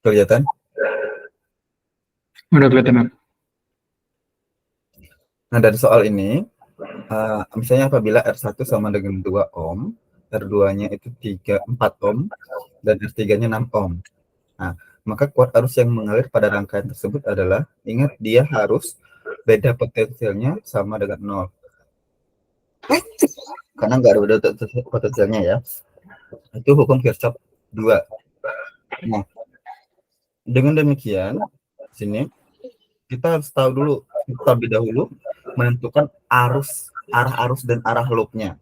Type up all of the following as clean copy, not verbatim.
Kelihatan? Udah kelihatan, Bang. Nah, dari soal ini, misalnya apabila R1 sama dengan 2 ohm, R2-nya itu 4 ohm, dan R3-nya 6 ohm. Nah, maka kuat arus yang mengalir pada rangkaian tersebut adalah, ingat dia harus beda potensialnya sama dengan nol. Karena nggak ada beda potensialnya ya. Itu hukum Kirchhoff 2. Nah, dengan demikian, sini kita harus tahu dulu, terlebih dahulu, menentukan arah arus dan arah loopnya.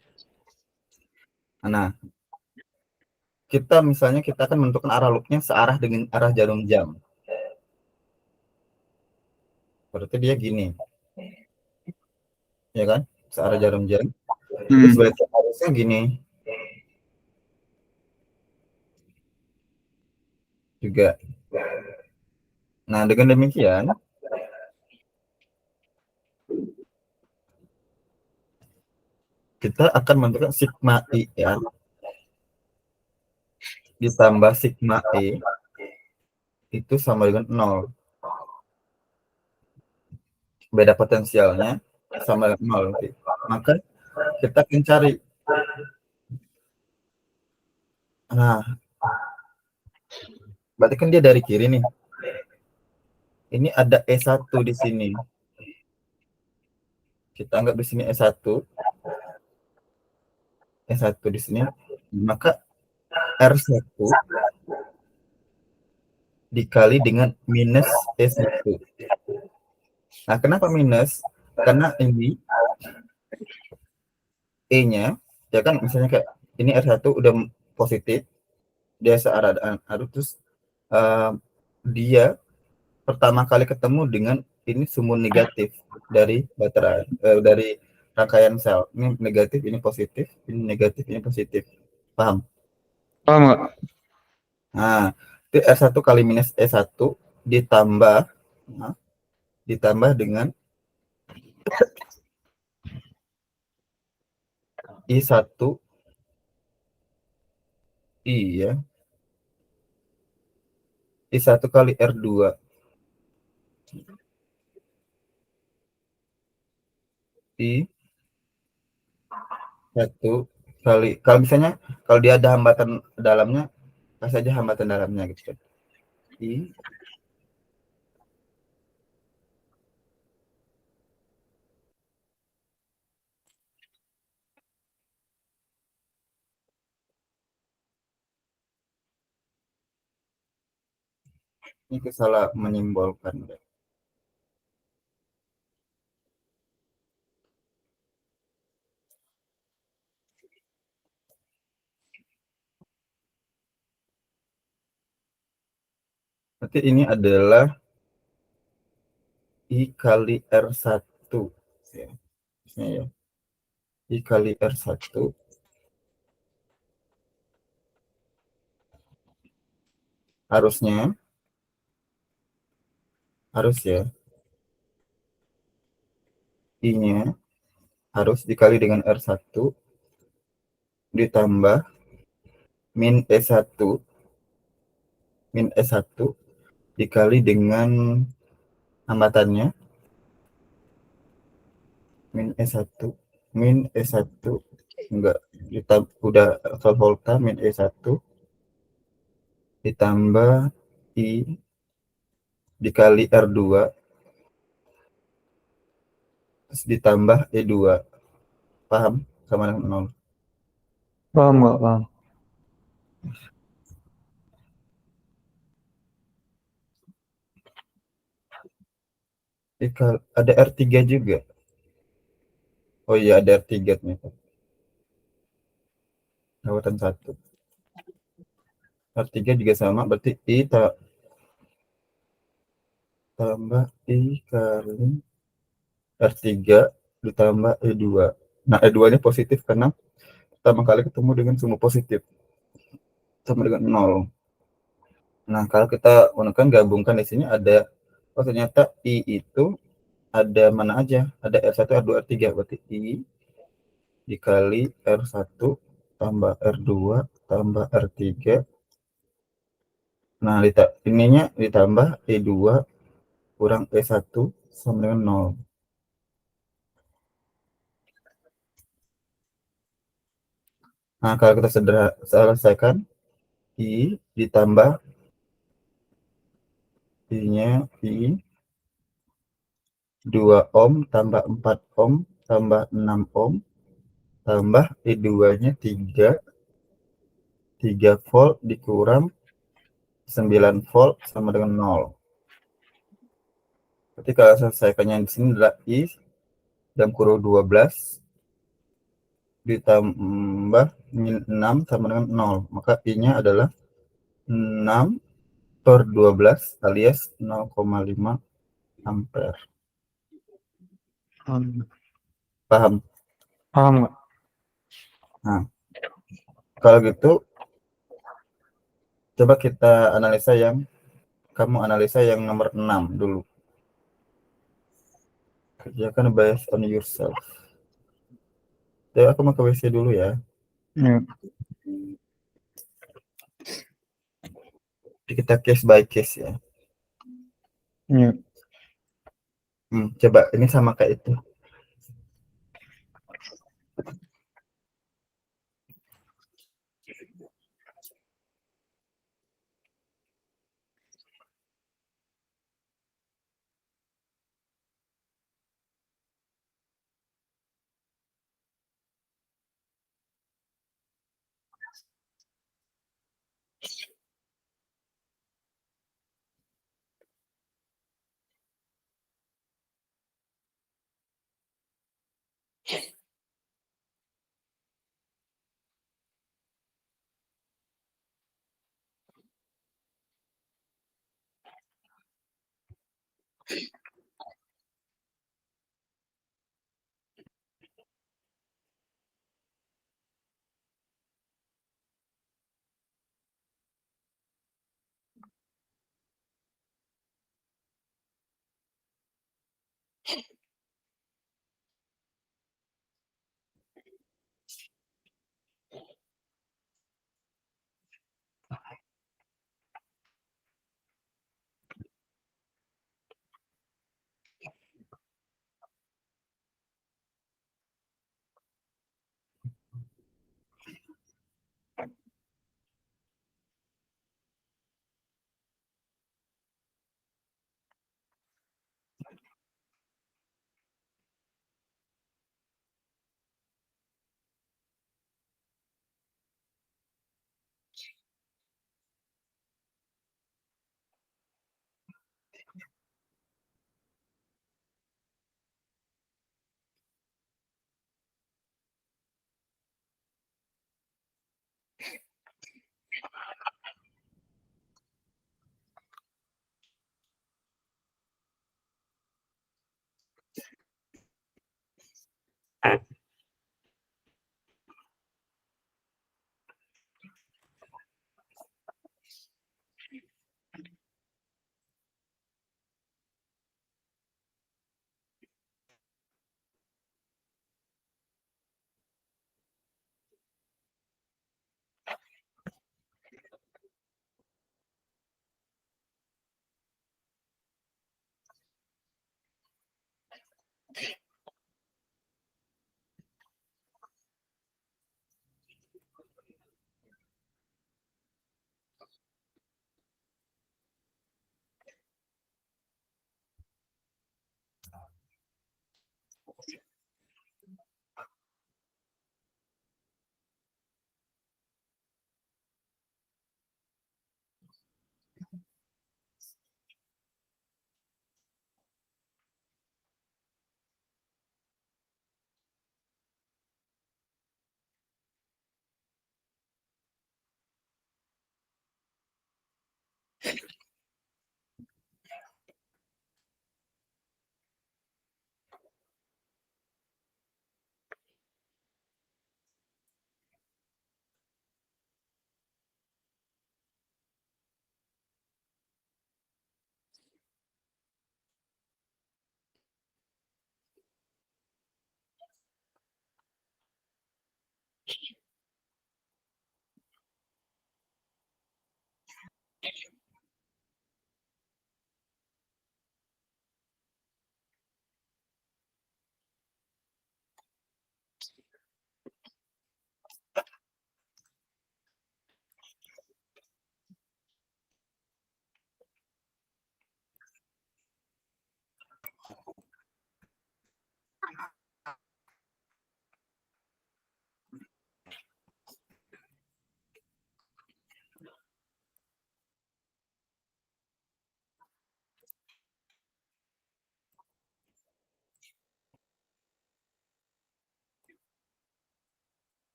Nah, kita akan menentukan arah loopnya searah dengan arah jarum jam. Berarti dia gini, ya kan? Searah jarum jam. Terus berarti arusnya gini juga. Nah, dengan demikian, kita akan menentukan sigma I ya, ditambah sigma E itu sama dengan 0. Beda potensialnya sama dengan 0. Maka kita akan cari. Nah, berarti kan dia dari kiri nih. Ini ada E1 di sini. Kita anggap di sini E1. E1 di sini. Maka R1 dikali dengan minus E1. Nah, kenapa minus? Karena ini E-nya, ya kan misalnya kayak ini R1 udah positif, dia searah arus, terus dia pertama kali ketemu dengan ini sumur negatif dari baterai, dari rangkaian sel. Ini negatif, ini positif, ini negatif, ini positif. Paham? Paham nggak? Nah, itu R1 kali minus E1 ditambah, nah, ditambah dengan I1 I ya. I1 kali R2 I 1 kali, kalau misalnya kalau dia ada hambatan dalamnya, kasih aja hambatan dalamnya gitu kan. I ini salah menyimbolkan. Berarti ini adalah I kali R1 ya. Ya. I kali R1 harusnya ya I-nya harus dikali dengan R1 ditambah min E1 dikali dengan hambatannya min E1 enggak, kita udah sol volta min E1 ditambah I dikali R2 terus ditambah E2. Paham? Sama dengan 0. Paham nggak? Paham. Ada R3 juga. Oh iya, ada R3 ternyata. Lewatan 1. R3 juga sama, berarti I tambah I kali R3 ditambah E2. Nah, E2-nya positif karena pertama kali ketemu dengan sumbu positif. Sama dengan 0. Nah, kalau kita gabungkan di sini ada, oh ternyata I itu ada mana aja? Ada R1, R2, R3. Berarti I dikali R1 tambah R2 tambah R3 Nah, ininya ditambah E2 kurang E1 sama dengan 0. Nah, kalau kita selesaikan, I ditambah I-nya I 2 ohm tambah 4 ohm tambah 6 ohm tambah I2-nya 3 volt dikurang 9 volt sama dengan 0. Ketika selesaikannya di sini adalah I dalam kurung 12 ditambah 6 sama dengan 0. Maka I-nya adalah 6/12 alias 0,5 ampere. Paham? Paham nggak? Nah, kalau gitu coba kita kamu analisa yang nomor 6 dulu. Kerjakan based on yourself. Jadi aku mau ke WC dulu ya. Ya. Kita case by case ya. Ya. Coba ini sama kayak itu.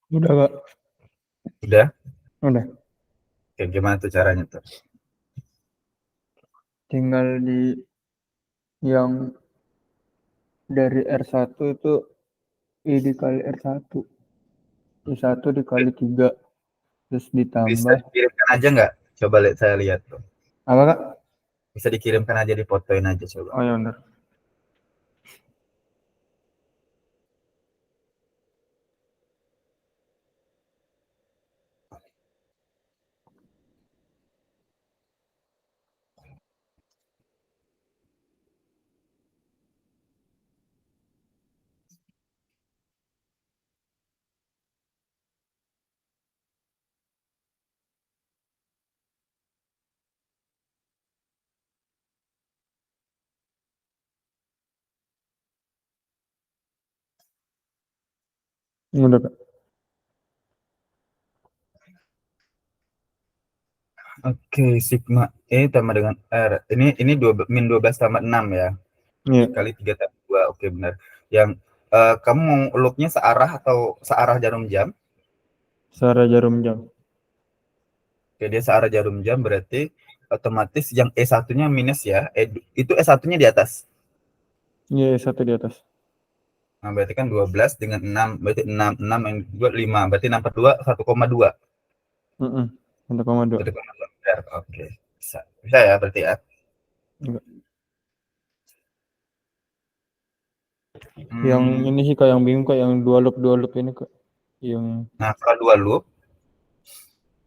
Udah, Kak. Udah? Udah. Oke, gimana tuh caranya tuh? Tinggal di yang dari R1 itu I dikali R1. I1 dikali 3. Terus Bisa ditambah. dikirimkan aja nggak? Coba lihat, saya lihat tuh. Apa, Kak? Bisa dikirimkan aja, difotoin aja coba. Oh ya benar. Udah, Kak. Oke, sigma E tambah dengan R. Ini min 12 tambah 6 ya. Iya, Dikali 3 tambah 2. Oke, benar. Yang kamu mau loopnya searah atau searah jarum jam? searah jarum jam. Oke, dia searah jarum jam berarti otomatis yang E1-nya minus ya. Itu E1-nya di atas. Iya, satu di atas. Nah, berarti kan 12 dengan 6, berarti 6, 6 yang 2, 5. Berarti 6 per 2, 1,2. 1,2. 1,2 meter. Oke, bisa. Bisa ya berarti ya. Enggak. Yang Hmm, ini sih Kak, yang bingung Kak, yang dua loop ini Kak. Yang nah, kalau dua loop,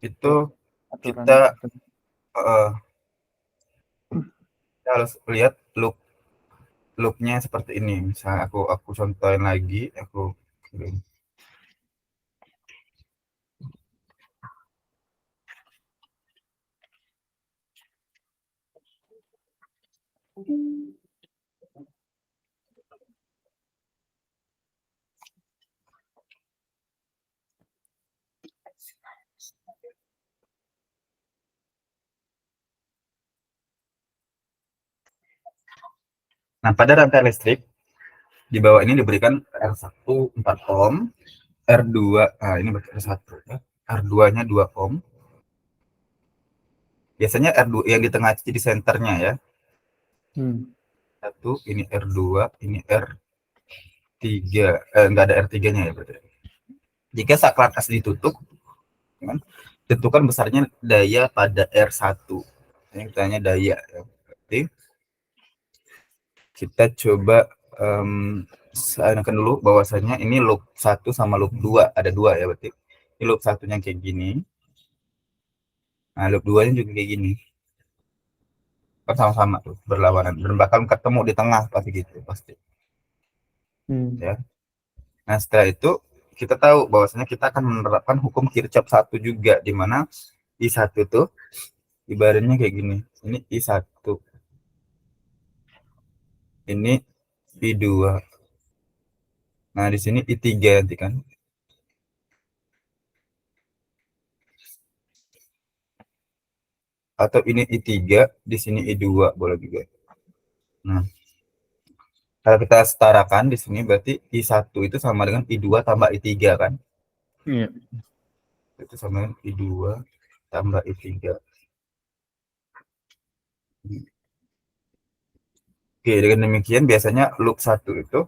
itu kayak kita, aturannya. eh, kita harus lihat loopnya seperti ini. Misalnya aku contohin lagi, aku kirim. Nah, pada rantai listrik di bawah ini diberikan R1 4 ohm, R2, nah ini berarti R1 ya. R2-nya 2 ohm. Biasanya R2 yang di tengah jadi senternya ya. Satu, ini R2, ini R3. Enggak ada R3-nya ya berarti. Jika saklarkas ditutup, kan, tentukan besarnya daya pada R1. Ini tanya daya ya. Berarti kita coba sayangkan dulu bahwasanya ini loop 1 sama loop 2, ada 2 ya berarti. Ini loop satunya kayak gini. Nah, loop 2-nya juga kayak gini. Kan sama-sama tuh berlawanan dan bakal ketemu di tengah pasti gitu pasti. Ya. Nah, setelah itu kita tahu bahwasanya kita akan menerapkan hukum Kirchhoff 1 juga, di mana I1 tuh ibaratnya kayak gini. Ini I1. Ini I2. Nah, di sini I3 nanti kan. Atau ini I3, di sini I2 boleh juga. Nah, kalau kita setarakan di sini berarti I1 itu sama dengan I2 tambah I3 kan? Iya. Itu sama dengan I2 tambah I3. Oke, dengan demikian biasanya loop 1 itu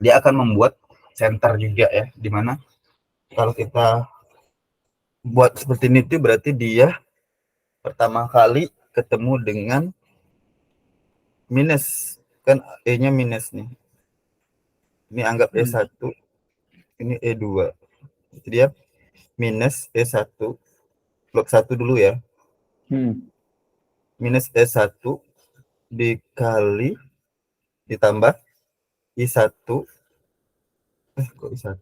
dia akan membuat center juga ya, dimana kalau kita buat seperti ini tuh berarti dia pertama kali ketemu dengan minus, kan E-nya minus nih. Ini anggap E1, ini E2. Jadi dia minus E1, blok 1 dulu ya. Minus E1 dikali ditambah I1, kok I1?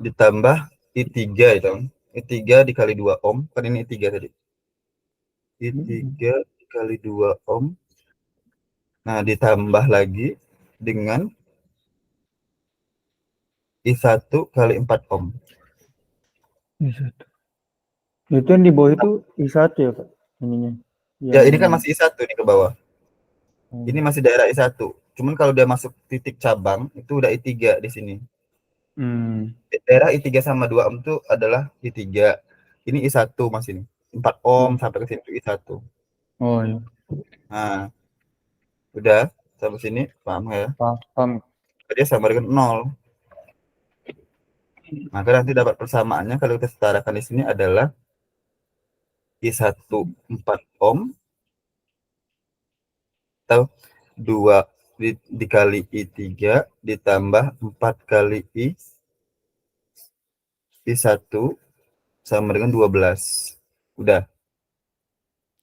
Ditambah I3 itu. I3 dikali 2 ohm, kan ini I3 tadi. I3 dikali 2 ohm. Nah, ditambah lagi dengan I1 kali 4 ohm. I1. Itu yang di bawah itu I1 ya Kak? Ininya. Ya, Yang ini kan masih I1 nih ke bawah. Ini masih daerah I1. Cuman kalau dia masuk titik cabang itu udah I3 di sini. Daerah I3 sama 2 ohm itu adalah I3. Ini I1 Mas ini. 4 ohm sampai ke sini itu I1. Oh iya. Nah, udah sampai sini paham ya? Paham. Dia sama dengan 0. Maka nanti dapat persamaannya kalau kita setarakan di sini adalah I1 4 ohm atau 2 dikali I3 ditambah 4 kali I1 sama dengan 12. Udah.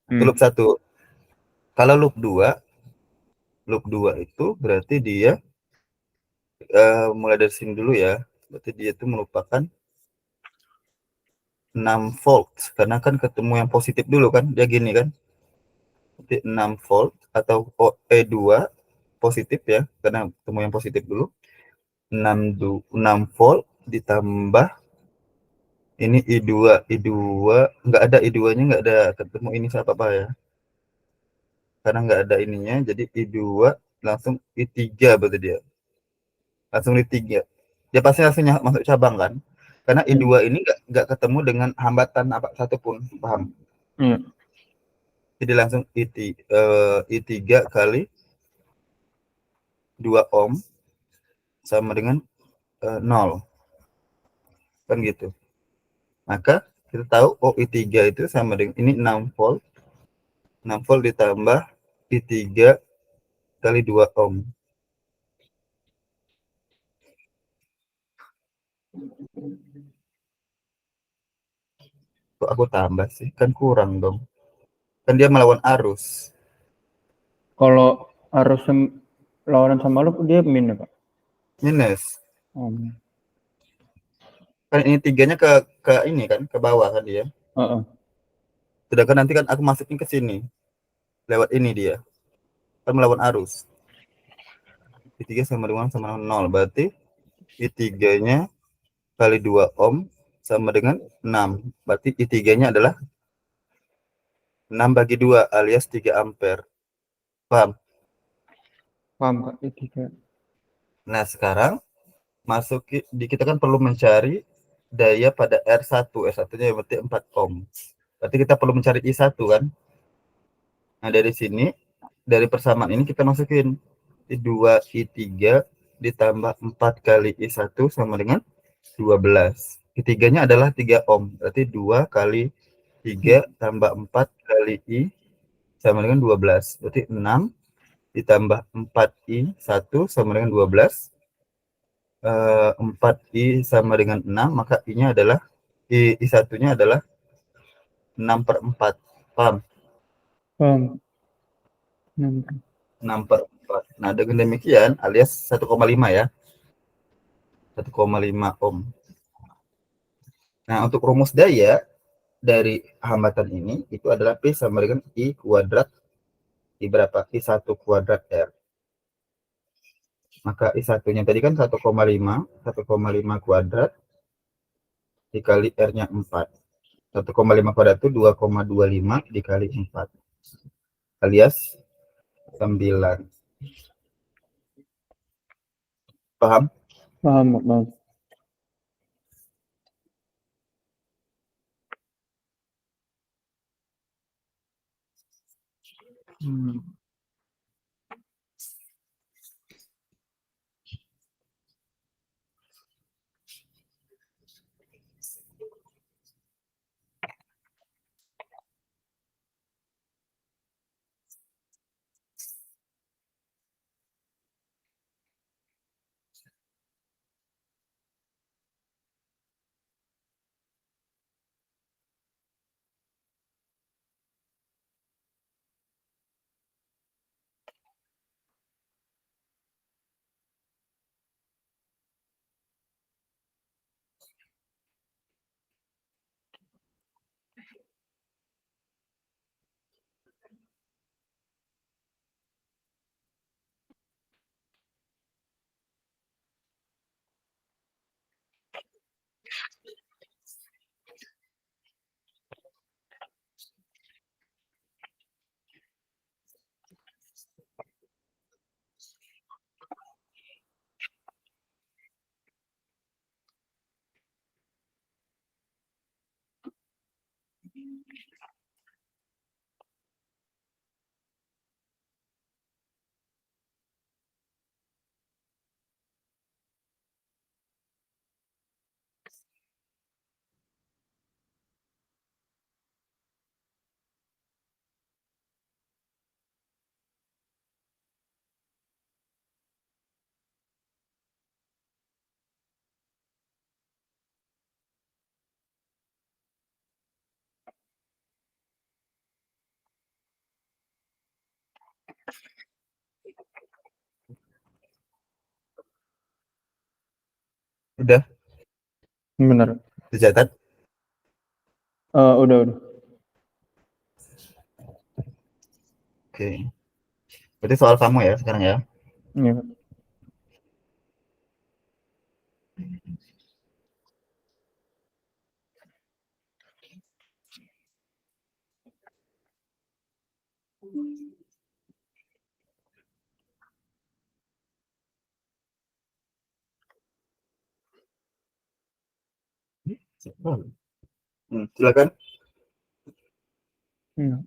Itu loop 1. Kalau loop 2 itu berarti dia mulai dari sini dulu ya. Berarti dia itu merupakan 6 volt karena kan ketemu yang positif dulu kan. Dia gini kan. Berarti 6 volt atau E2 positif ya karena ketemu yang positif dulu. 6 volt ditambah ini I2 nggak ada I2-nya, nggak ada ketemu ini apa ya, karena nggak ada ininya, jadi I2 langsung I3 berarti dia langsung I3, dia pasti langsung masuk cabang kan, karena I2 ini nggak ketemu dengan hambatan apa satupun, paham? Jadi langsung I3 kali 2 ohm sama dengan 0 kan gitu. Maka kita tahu I3 itu sama dengan ini 6 volt ditambah I3 kali 2 ohm. Kok aku tambah sih? Kan kurang dong. Kan dia melawan arus. Kalau arus lawanan sama lu dia min ya, Pak? Minus. Kan ini 3-nya ke ini kan, ke bawah kan dia. Sedangkan nanti kan aku masukin ke sini. Lewat ini dia. Kan melawan arus. I3 sama dengan 0. Berarti I3-nya kali 2 ohm sama dengan 6. Berarti I3-nya adalah 6 bagi 2 alias 3 ampere. Paham? Paham, Kak. I3. Nah, sekarang kita kan perlu mencari daya pada R1. R1-nya berarti 4 ohm. Berarti kita perlu mencari I1 kan? Nah, dari sini, dari persamaan ini kita masukin I2, I3 ditambah 4 kali I1 sama dengan 12. I3-nya adalah 3 ohm. Berarti 2 kali 3 tambah 4 kali I sama dengan 12. Berarti 6 ditambah 4I1 sama dengan 12. 4I sama dengan 6, maka I-nya adalah I1-nya adalah 6/4. Paham? Paham. 6/4. Nah, dengan demikian alias 1,5 ya. 1,5 ohm. Nah, untuk rumus daya dari hambatan ini itu adalah P sama dengan I kuadrat I berapa? I1 kuadrat R. Maka I1-nya tadi kan 1,5 kuadrat dikali R-nya 4. 1,5 kuadrat itu 2,25 dikali 4 alias 9. Paham? Paham. Udah Bener. dicatat. Udah. Oke. Berarti soal kamu ya sekarang ya. Iya. Silakan. Iya.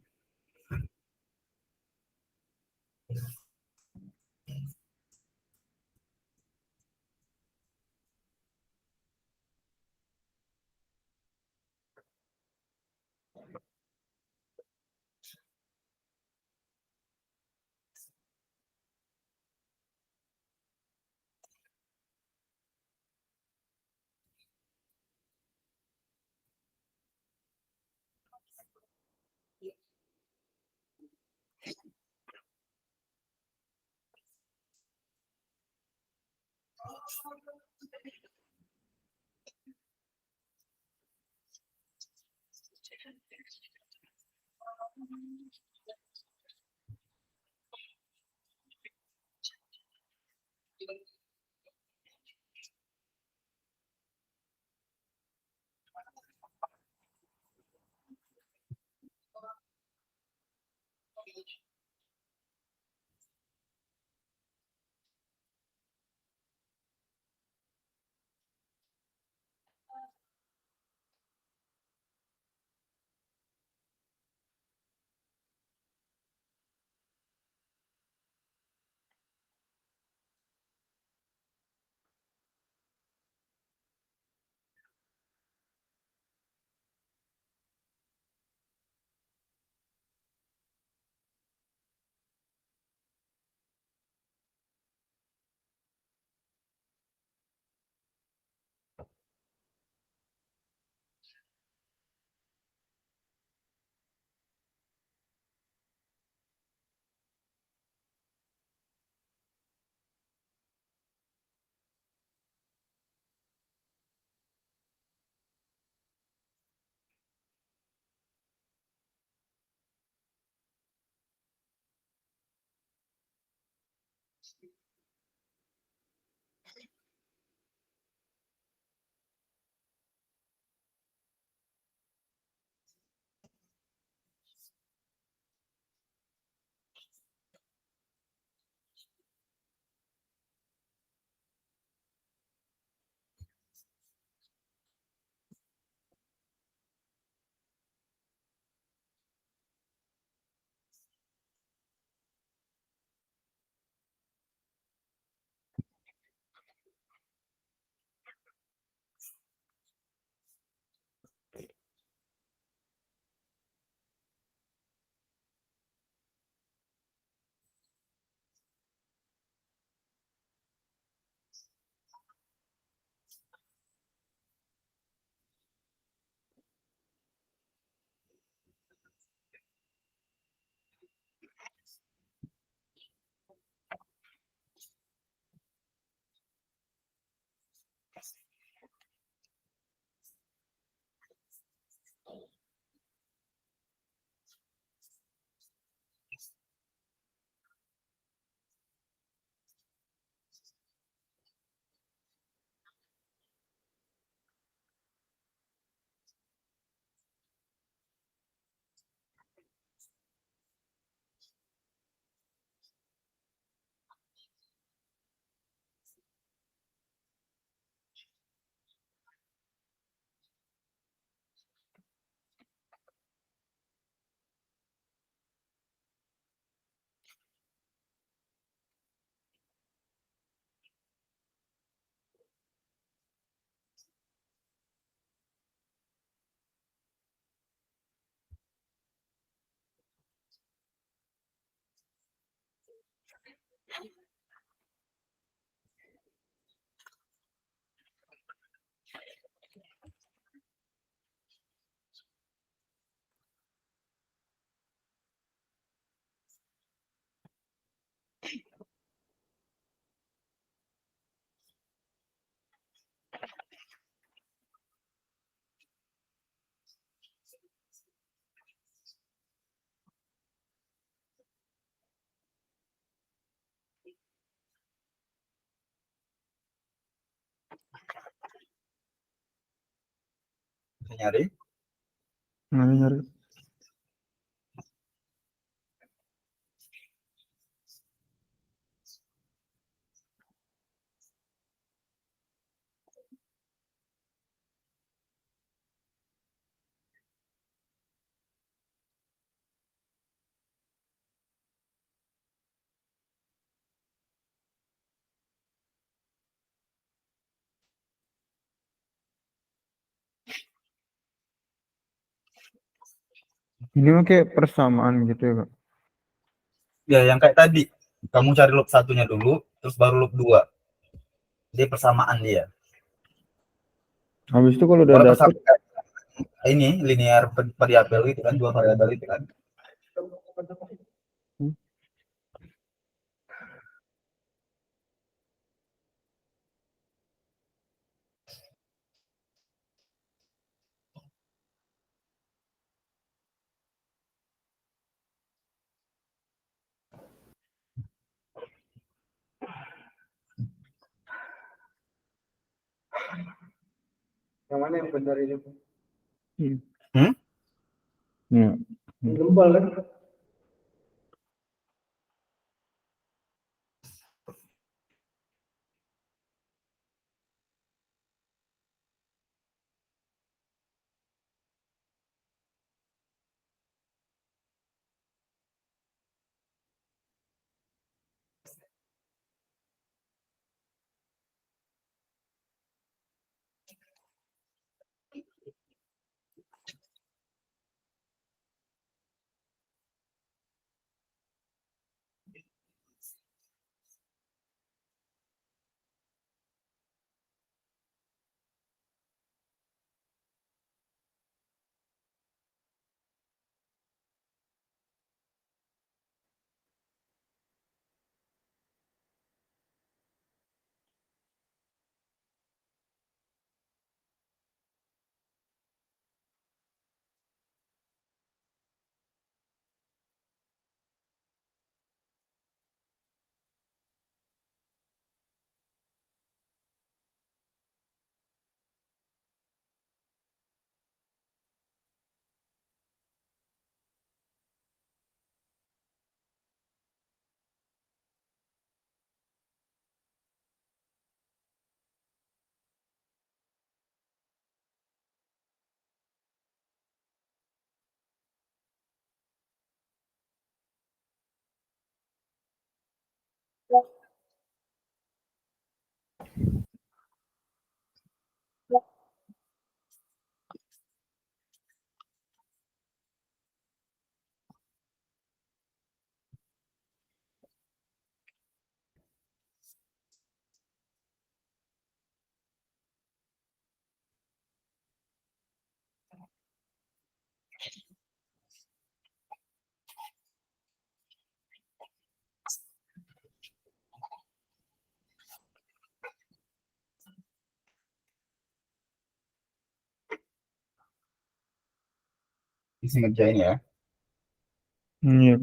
nyari. Nyari. Ini mah kayak persamaan gitu ya, Kak. Ya, yang kayak tadi. Kamu cari loop satunya dulu, terus baru loop 2. Dia persamaan dia. Habis itu kalau udah Kalau dapet, persamaan ini linear variabel itu kan, dua variabel itu kan. Yang mana yang benar ini? Hmm? ya. Gembal kan? Isi ngerjain ya. Iya.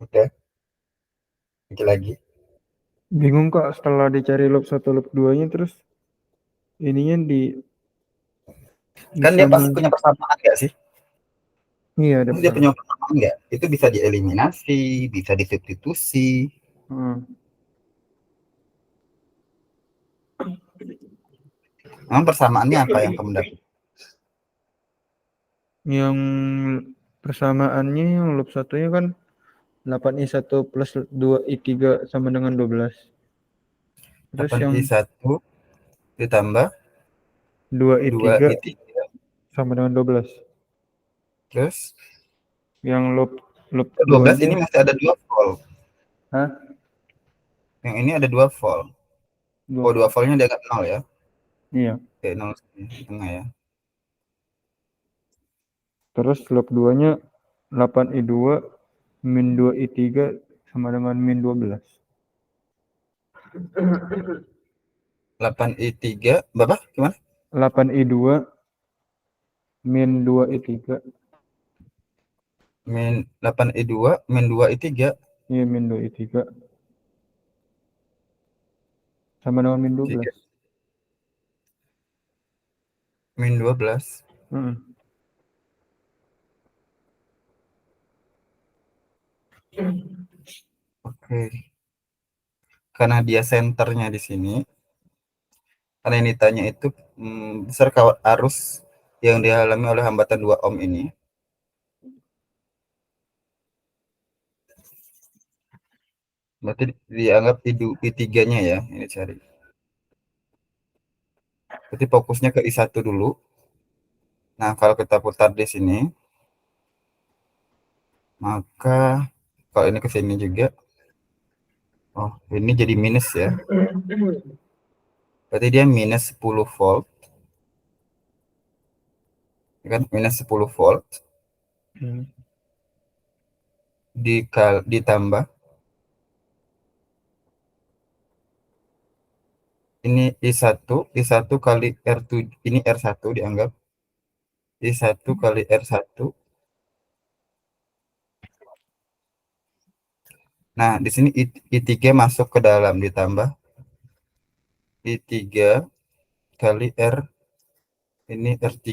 Udah, lagi. Bingung kak setelah dicari loop 1 loop 2-nya terus ininya Kan dia bisa pasti punya persamaan nggak sih? iya ada Dia punya persamaan. persamaan nggak? Itu bisa dieliminasi, bisa disubstitusi. Hmm. Memang persamaannya apa yang kamu dapat? Yang persamaannya yang loop satunya kan 8i1 plus 2i3 sama dengan 12. Terus yang 8i1 ditambah 2 2i3 i 3 sama dengan 12. terus Yang loop 12 ini 2-nya, masih ada 2 volt. hah? Yang ini ada 2 volt. 2 Oh, 2 volt. voltnya dianggap 0 ya. Iya. Oke, 0 tengah ya. Terus loop 2-nya 8i2 min 2i3 sama dengan min 12. 8i3 berapa? Gimana? 8i2 min 2i3. Min 8i2 min 2i3 Iya min 2i3 sama dengan min 12. min 12. Hmm. Oke. Karena dia senternya di sini. Karena yang ditanya itu besar kawat arus yang dialami oleh hambatan 2 ohm ini. Berarti dianggap I3-nya ya, ini cari. Berarti fokusnya ke I1 dulu. Nah, kalau kita putar di sini, maka kalau ini ke sini juga, oh, ini jadi minus ya. Berarti dia minus 10 volt. Ya kan, minus 10 volt ditambah ini I1 kali R7, ini R1 dianggap I1 kali R1. Nah, di sini I3 masuk ke dalam ditambah I3 kali R ini R3.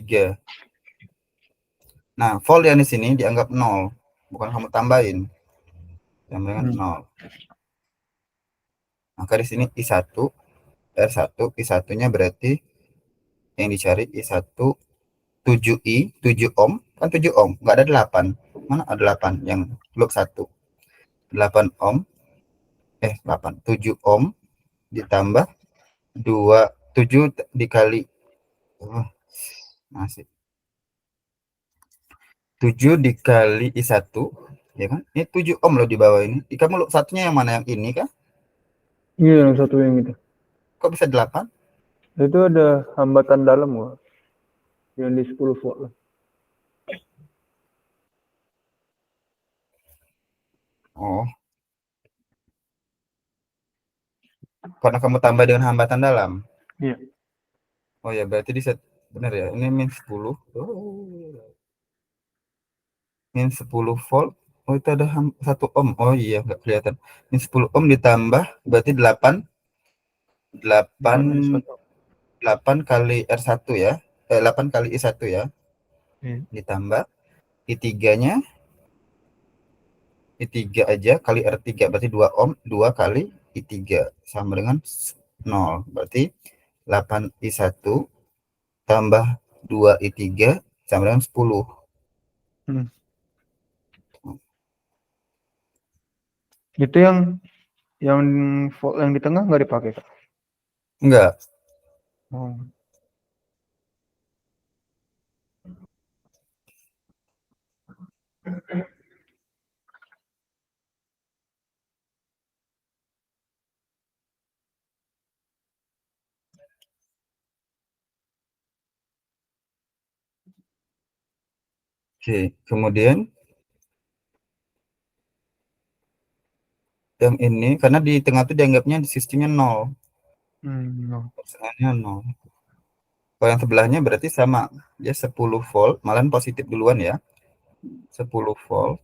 Nah, volt yang di sini dianggap 0, bukan kamu tambahin. Tambahin 0. Maka di sini I1 R1, I1-nya berarti yang dicari I1 7i 7 ohm, kan 7 ohm, enggak ada 8. Mana ada 8 yang loop 1. 8 ohm 8 7 ohm ditambah 2 7 dikali masih 7 dikali I1 ya kan? Ini 7 ohm loh di bawah ini. Kamu loop satunya yang mana, yang ini kah? Iya yang satu yang itu. Kok bisa 8? Itu ada hambatan dalam wah. Yang di 10 volt lah. Oh, karena kamu tambah dengan hambatan dalam. Iya. Oh ya, berarti di set benar ya. Ini min 10. Min 10 volt. Oh, itu ada 1 ohm. Oh iya, nggak kelihatan. Min 10 ohm ditambah berarti 8 kali R1 ya. 8 kali I1 ya. Ditambah I3-nya I3 aja kali R3 berarti 2 ohm, 2 kali I3 sama dengan 0. Berarti 8 I1 tambah 2 I3 sama dengan 10. Itu yang volt yang di tengah nggak dipakai. Enggak. Oh. Oke, kemudian yang ini karena di tengah itu dianggapnya sistemnya 0. No. Persennya 0. Kalau yang sebelahnya berarti sama. Dia 10 volt, malahan positif duluan ya. 10 volt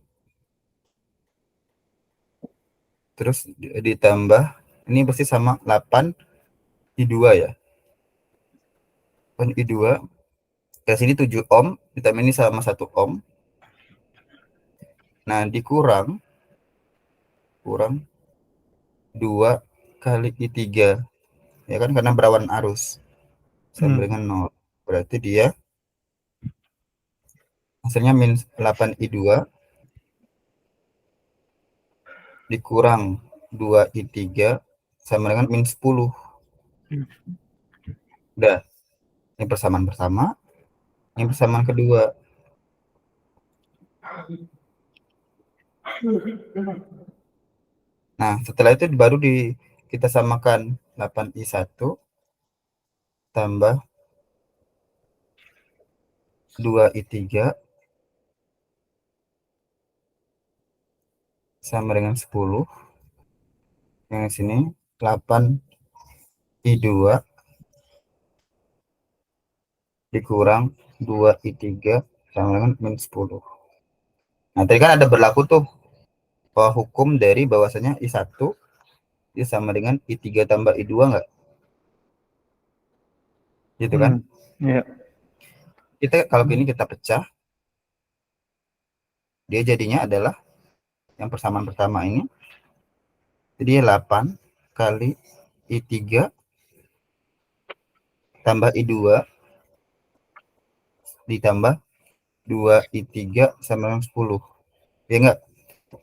terus ditambah ini pasti sama 8 I2 ya. 8 I2 ke sini 7 ohm ditambah ini sama 1 ohm. Nah, kurang 2 kali I3 ya kan, karena berawan arus sama dengan 0. Berarti dia hasilnya min 8 I2 dikurang 2 I3 sama dengan min 10. Udah, ini persamaan pertama, ini persamaan kedua. Nah, setelah itu baru kita samakan 8I1 tambah 2I3 sama dengan 10. Yang sini 8I2 dikurang 2I3 sama dengan min 10. Nah, tadi kan ada berlaku tuh hukum dari bahwasanya I1 itu sama dengan I3 tambah I2 enggak? Gitu kan? Iya. Kita kalau gini kita pecah, dia jadinya adalah yang persamaan pertama ini. Jadi 8 kali I3 tambah I2 ditambah 2I3 sama dengan 10. Ya enggak?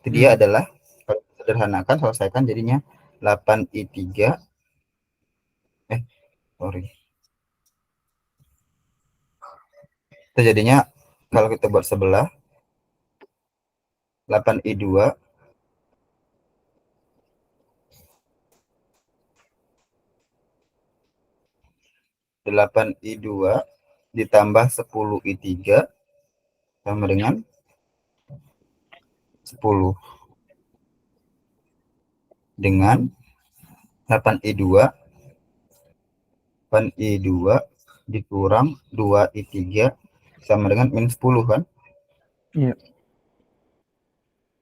Itu dia adalah, kalau sederhanakan selesaikan jadinya 8I3 sorry. Itu jadinya kalau kita buat sebelah 8I2 ditambah 10I3 sama dengan 10 dengan 8I2 dikurang 2I3 sama dengan min 10 kan? Iya.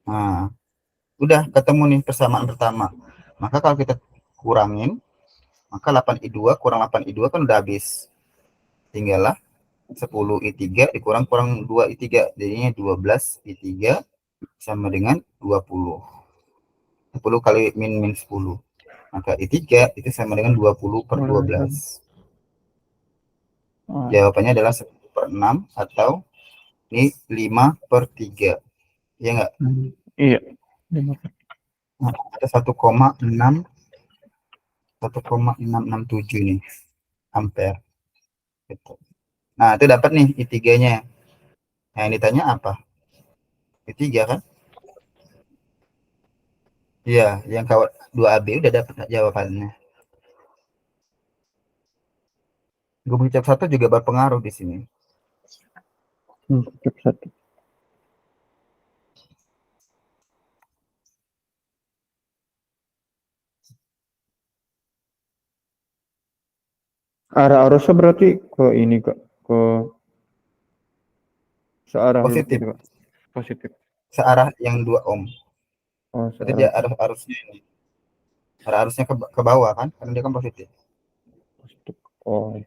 Nah, udah ketemu nih persamaan pertama. Maka kalau kita kurangin, maka 8I2 kurang 8I2 kan udah habis. Tinggallah 10I3 dikurang 2I3, jadinya 12I3 sama dengan 20. 10 kali min 10. Maka I3 itu sama dengan 20 per 12. Jawabannya adalah 10/6 atau ini 5/3. Ya enggak? Iya. Nah, ada 1,667 nih ampere. Gitu. Nah, itu dapat nih I3-nya. Nah, yang ditanya apa? I3 kan? Iya, yang 2AB udah dapat jawabannya. Gumuk cap 1 juga berpengaruh di sini. Cap 1. Arah arusnya berarti ke ini Kak, ke searah loop Positif. gitu Kak. Positif. Searah yang 2 ohm. Oh, Berarti searah dia arusnya ini. Arusnya ke bawah kan? Karena dia kan positif. positif. Oh.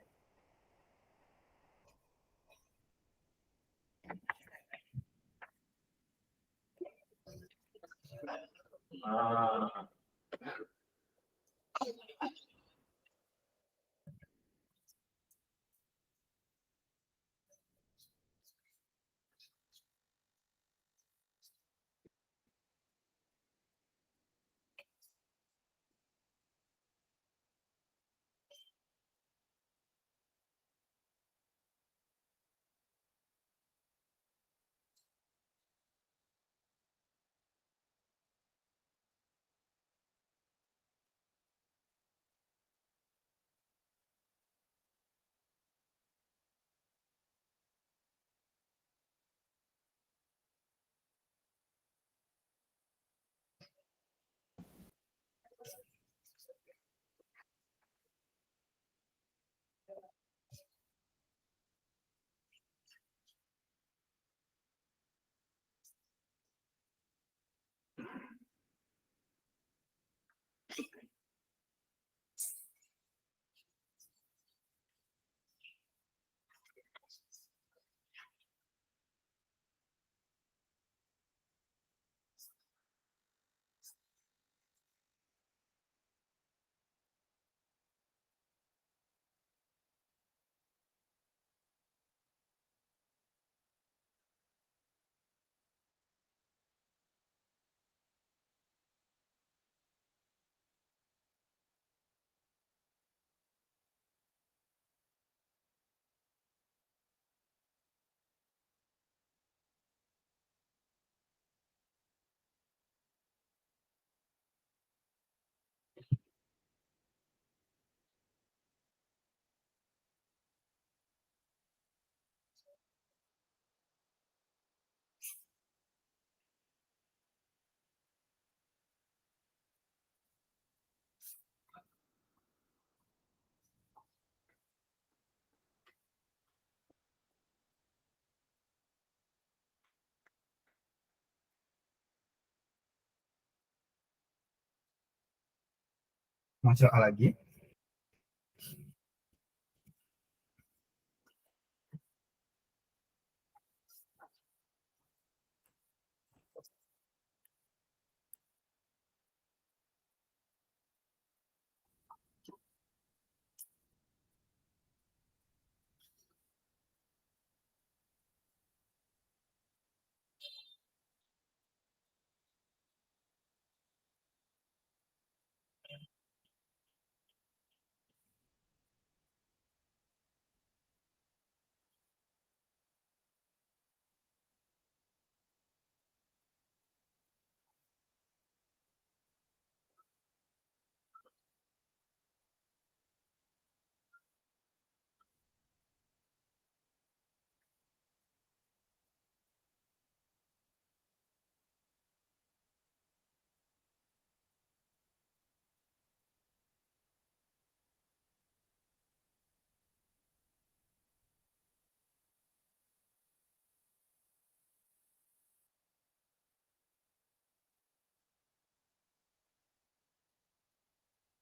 Masuk A lagi.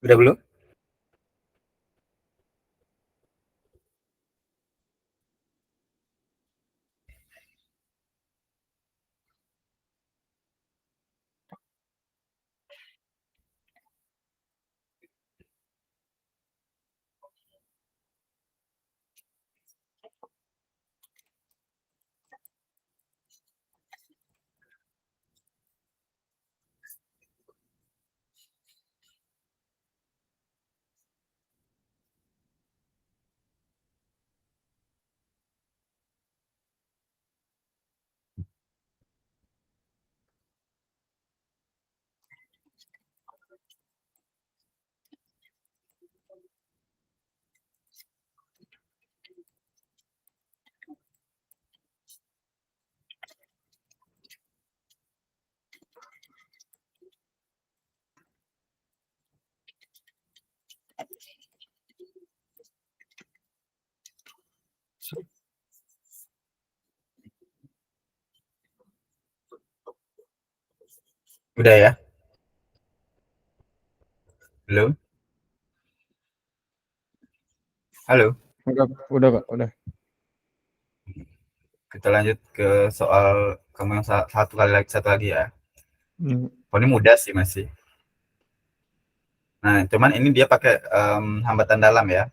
Udah belum? Udah ya? Belum? Halo? Udah Kak, udah. Kita lanjut ke soal kamu yang satu lagi ya. Hmm. Oh, ini mudah sih masih. Nah, cuman ini dia pakai hambatan dalam ya.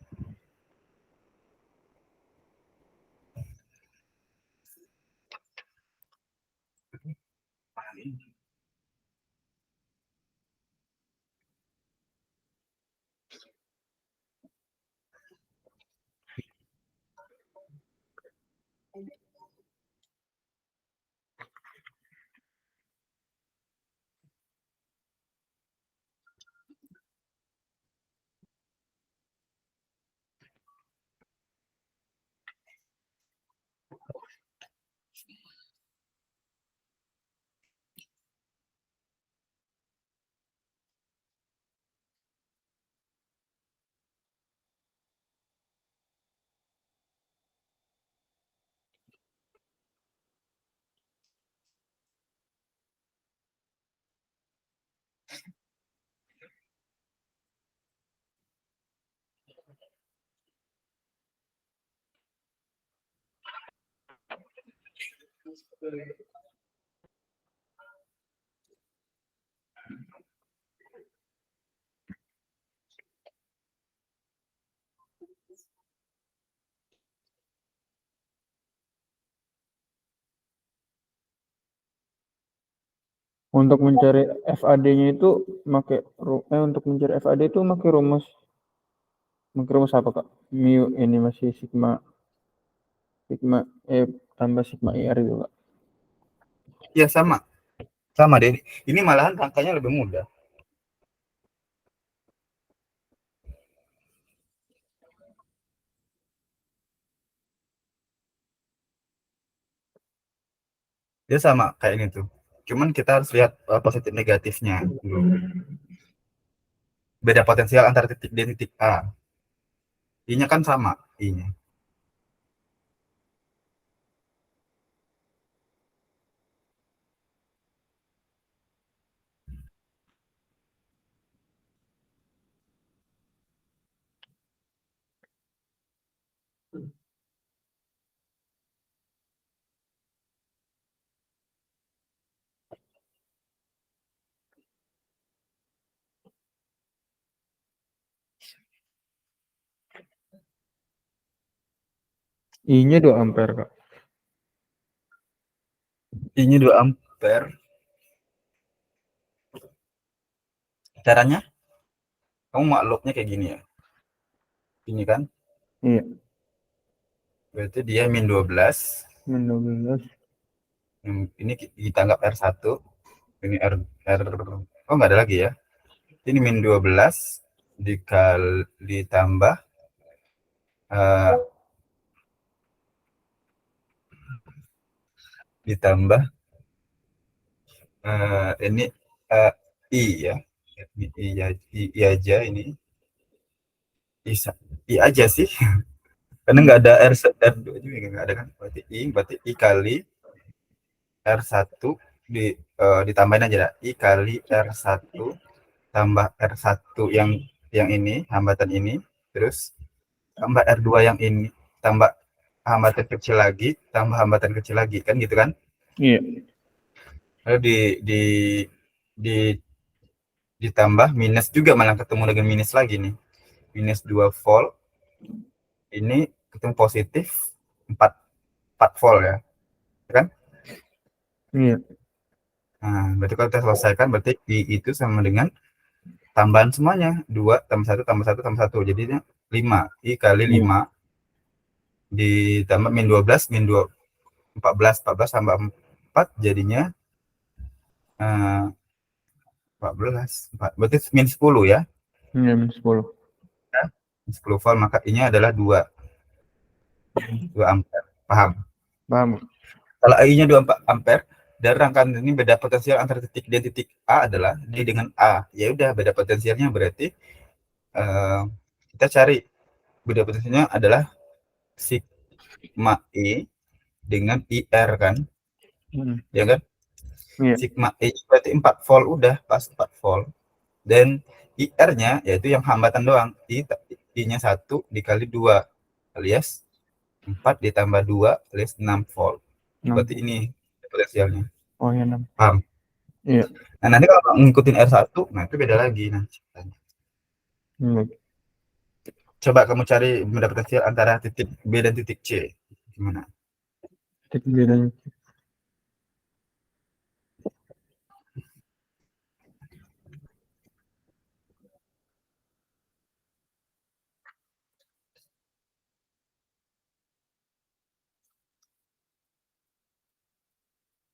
Untuk mencari FAD-nya itu untuk mencari FAD itu pakai rumus apa Kak? Mu ini masih sigma sigma E tambah sigma IR juga. Iya sama. Sama deh. Ini malahan rangkanya lebih mudah. Dia sama kayak ini tuh. Cuman kita harus lihat positif negatifnya dulu. Beda potensial antara titik D titik A. I-nya kan sama, I-nya. I-nya 2 ampere, Kak. I-nya 2 ampere. Caranya kamu maklubnya kayak gini ya. Ini kan Iya, berarti dia min 12. min 12. Ini kita anggap R1. Ini R oh nggak ada lagi ya. Ini min 12 ditambah ini I ya. I aja ini. I aja sih. Karena nggak ada R2 juga nggak ada kan. Berarti I kali R1 ditambahin aja dah. I kali R1 tambah R1 yang ini, hambatan ini, terus tambah R2 yang ini, tambah hambatan kecil lagi, tambah hambatan kecil lagi, kan gitu kan? Iya. Lalu ditambah minus juga, malah ketemu dengan minus lagi nih. Minus 2 volt. Ini ketemu positif 4 volt ya. Kan? Iya. Nah, berarti kalau kita selesaikan berarti I itu sama dengan tambahan semuanya 2 tambah 1 tambah 1 tambah 1 jadinya 5. I kali 5 ditambah min 12 min 2 14 tambah 4 jadinya 14 berarti min 10 ya. Iya, min 10. Ya, 10 volt, maka I-nya adalah 2 ampere. Paham? Paham. Kalau I-nya 2 ampere dan rangkaian ini beda potensial antara titik D dan titik A adalah D dengan A. Ya udah, beda potensialnya berarti kita cari beda potensialnya adalah sigma E dengan IR kan. Ya kan? Iya. Sigma E berarti 4 volt, udah pas 4 volt. Dan IR-nya yaitu yang hambatan doang. I-nya 1 dikali 2 alias 4 ditambah 2 alias 6 volt. Berarti ini potensialnya. Oh ya, 6. Paham? Iya. Nah, nanti kalau ngikutin R1, nah itu beda lagi nanti. Coba kamu cari beda potensial antara titik B dan titik C. Gimana? Titik B dan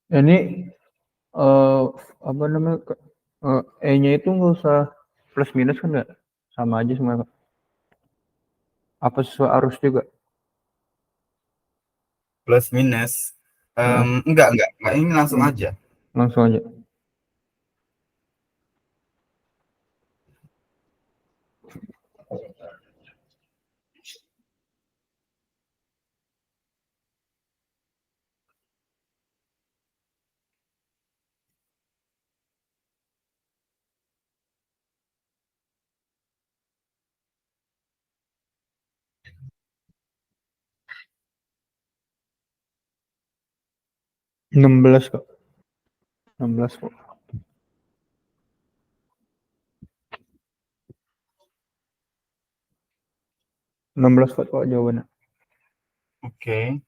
ini apa namanya, E-nya itu nggak usah plus minus kan, nggak sama aja semua, Kak? Apa sesuai arus juga? Plus minus. Enggak. Ini langsung aja. Langsung aja. Enam belas, Kak. 16 kok. 16 kok jawabannya. Oke.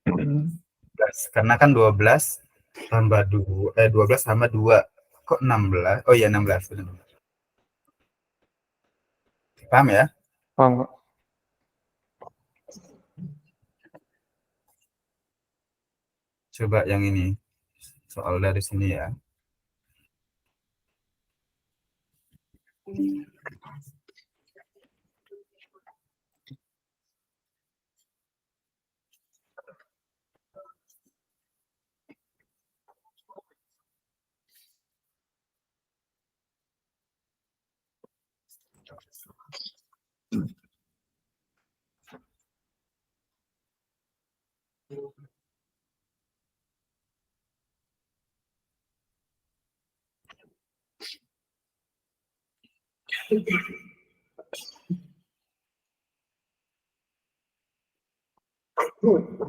12. Karena kan 12 tambah 2, 12 tambah 2. Kok 16? Oh iya, 16. Benar. Paham ya? Paham, Kak. Coba yang ini. Soal dari sini ya. Hmm?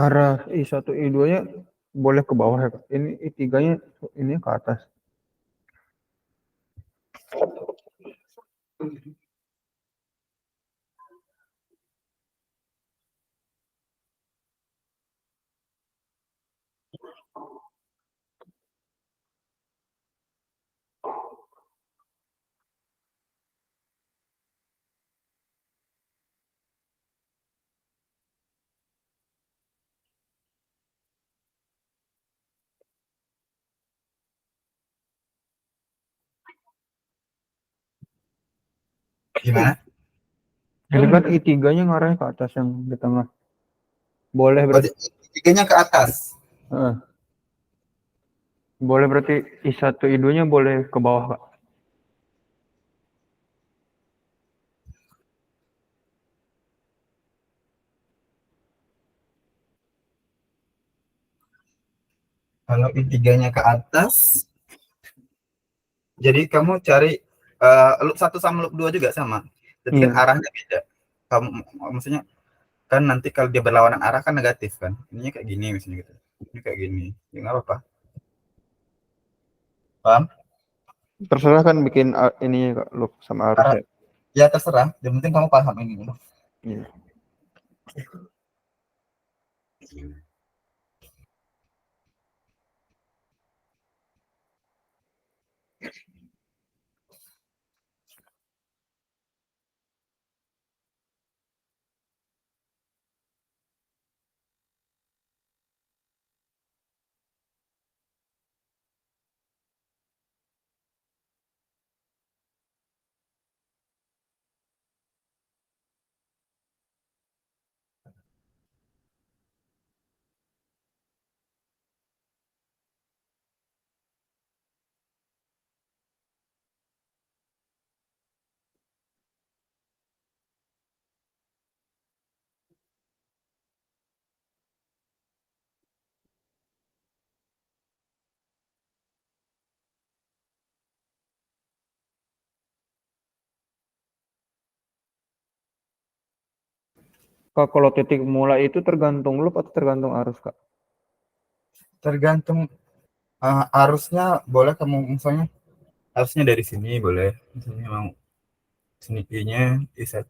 Arah I1 I2-nya boleh ke bawah ya, Kak? Ini I3-nya ini ke atas. Gimana? Ini kan I3-nya ngarahnya ke atas yang di tengah. Boleh berarti. Tiganya ke atas. Heeh. Boleh berarti I1 I2-nya boleh ke bawah, Kak. Kalau I3-nya ke atas, jadi kamu cari loop 1 sama loop 2 juga sama. Jadi kan Iya. arahnya beda. Kamu maksudnya kan nanti kalau dia berlawanan arah kan negatif kan. Ininya kayak gini misalnya gitu. Ini kayak gini. Ya nggak apa-apa. Paham? Terserah kan bikin ini Kak, loop sama arus Arah ya. ya terserah. Yang penting kamu paham ini. Iya. Kak, kalau titik mulai itu tergantung loop atau tergantung arus, Kak? Tergantung arusnya. Boleh kamu misalnya arusnya dari sini, boleh misalnya mau sini I-nya I1,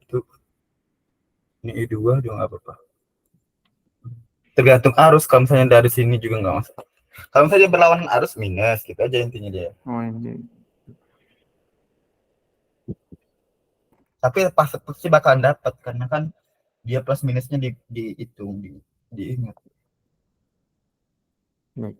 ini I2 juga nggak apa-apa. Tergantung arus. Kalau misalnya dari sini juga nggak masalah. Kalau misalnya berlawanan arus minus gitu aja intinya dia. Oh, ini. Tapi pasti bakalan dapat karena kan dia plus minusnya dihitung, diingat. Baik.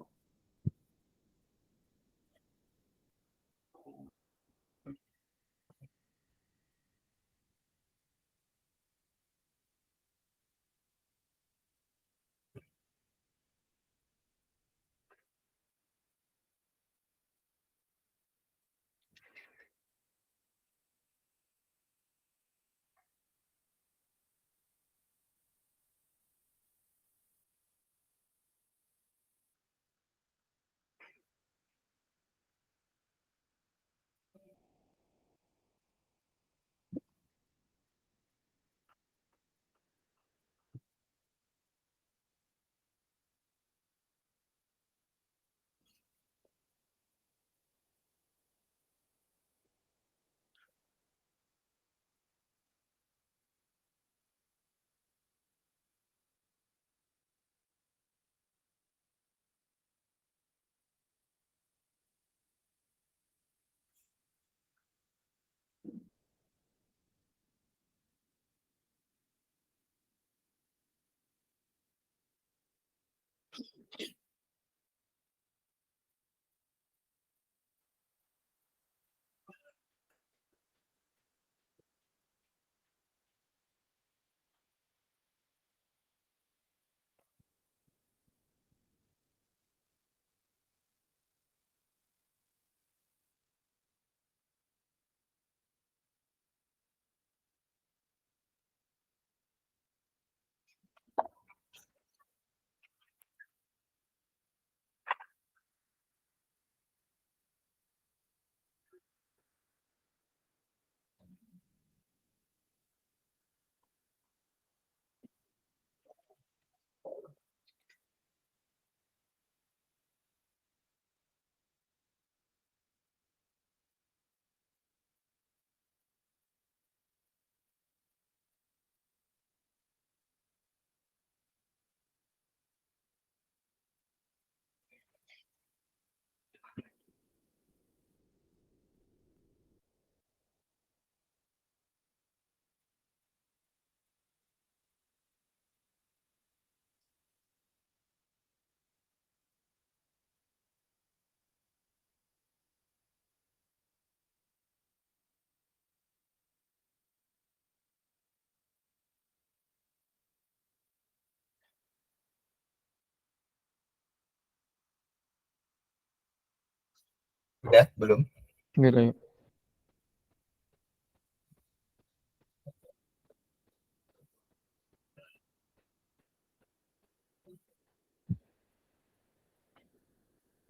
Udah belum? Gitu ya.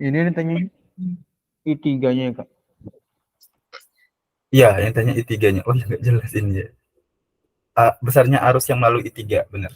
Ini tanya I3-nya ya, Kak. Iya, yang tanya I3-nya. Oh ya, nggak jelas ini ya. Besarnya arus yang melalui I3, benar.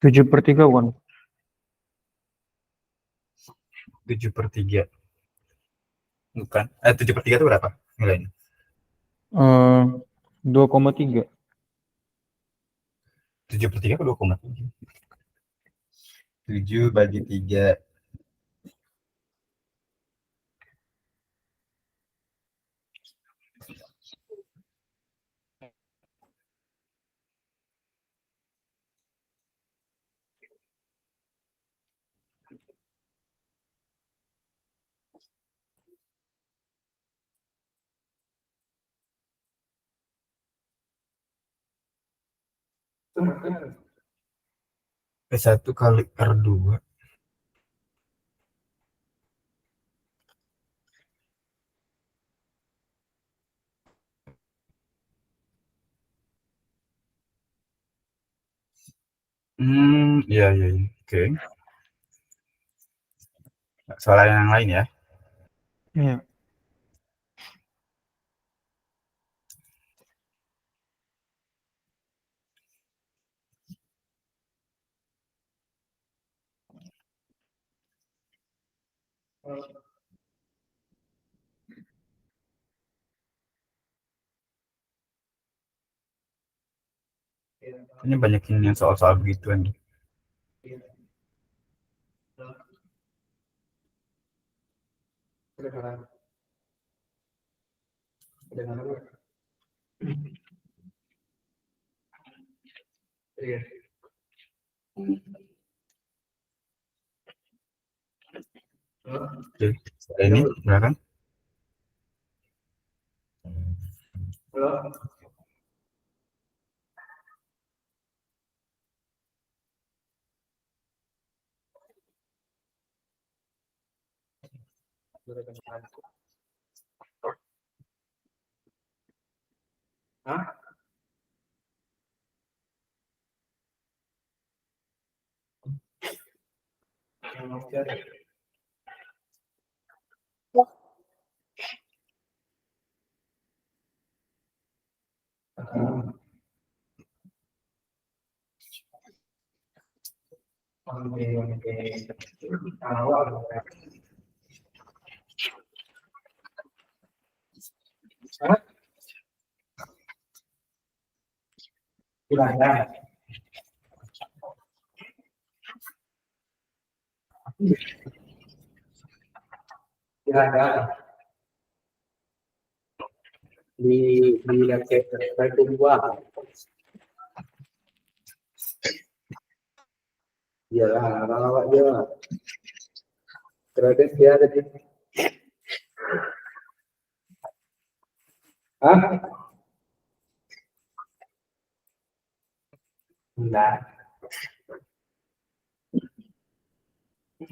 7/3 bukan? 7/3. Bukan. 7/3 itu berapa nilainya? 2,3. 7/3 ke 2,7. 7 bagi 3. P1 kali R2. Iya, iya, iya. Oke. Soal yang lain ya. Iya. Ini banyak yang soal-soal begituan. Oke, ini silakan. Di landscape saya dua ya rawat dia terus dia ada di enggak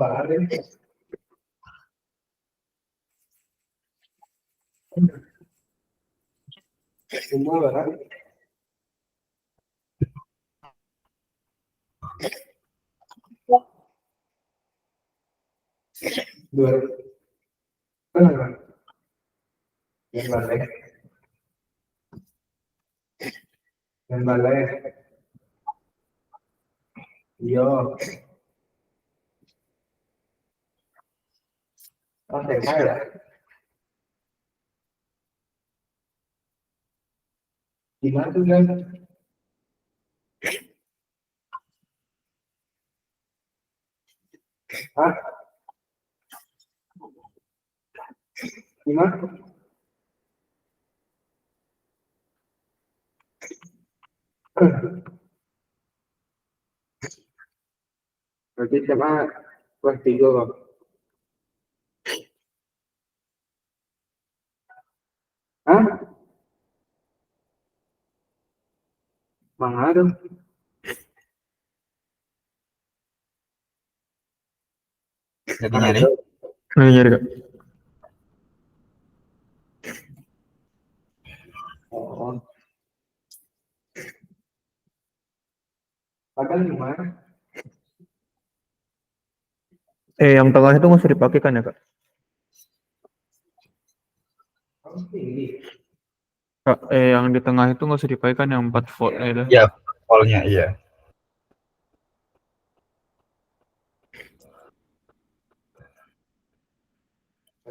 baru semua barang dua yang balik yo oke saya gimana tuh kan gimana berarti sama kelas 3 bang mana dong Jadi nyari. Nyari Kak. oh padahal gimana Yang tengah itu nggak usah dipakai kan ya Kak? ini Kak, yang di tengah itu nggak usah dipakai kan yang 4 volt itu. Ya, polnya iya.